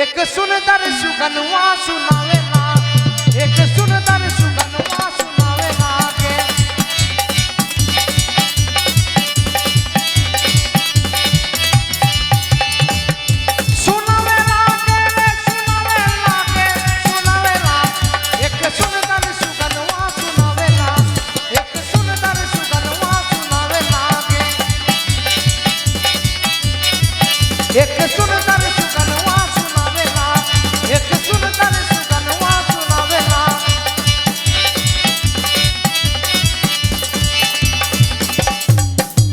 एक सुंदर सुगनवा सुनावे ना, एक सुंदर सुगनवा सुनावे ना के सुनावे ना के रे सुनावे ना एक सुंदर सुगनवा सुनावे ना, एक सुंदर सुगनवा सुनावे ना के एक सुंदर सुगनवा सुनावे ना, एक सुंदर सुगनवा सुनावे ना।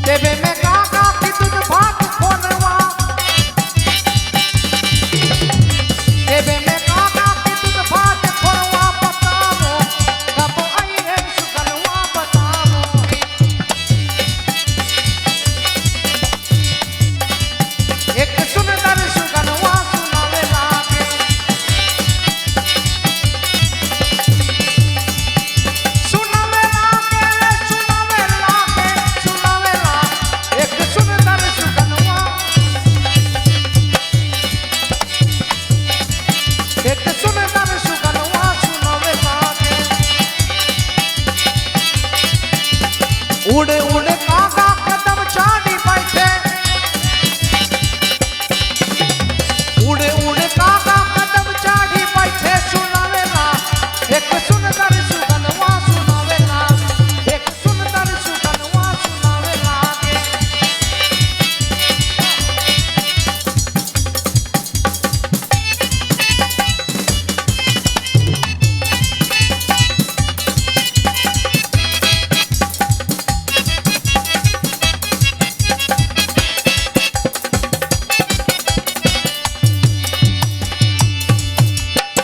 देवे में काका की दूध भात खोनवा, देवे में काका की दूध भात खोनवा बताओ, कब आई है सुगनवा बताओ। एक सुंदर सुगनवा सुनावे लागे, सुनावे लागे रे सुनावे लागे, सुनावे ला एक सुंदर सुगनवा, एक सुंदर सुगनवा सुनावे लागे। उड़े उड़े काका कदम चाड़ी बैठे, उड़े उड़े काका कदम चाड़ी बैठे सुनावे ना, एक सुंदर सुगनवा सुनावे ना, एक सुंदर सुगनवा सुनावे लागे।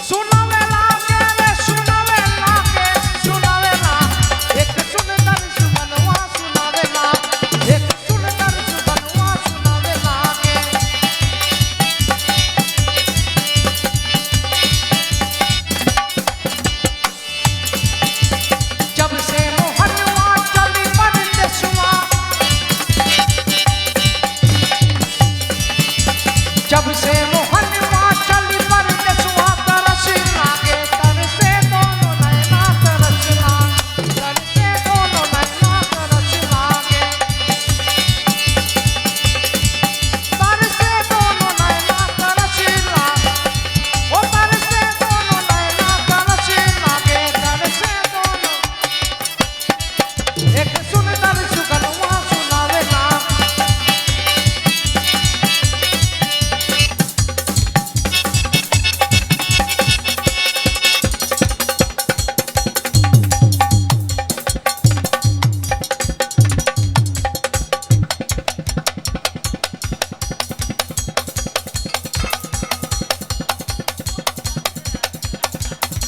सुनावे लागे रे सुनावे लागे, सुनावे ना एक सुंदर सुगनवा सुनावे ना, एक सुंदर सुगनवा सुनावे लागे। जब से मोहनवा चली परदेसवा, जब से मोहनवा चली परदेसवा तरस लागे, तरसे दोनों नैना तरस लागे, तरसे दोनों नैना तरस लागे, तरसे दोनों नैना तरस लागे, ओ तरसे दोनों नैना तरस लागे, तरसे दोनों। एक सुंदर सुगनवा सुनावे ना,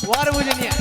वार बुझनिया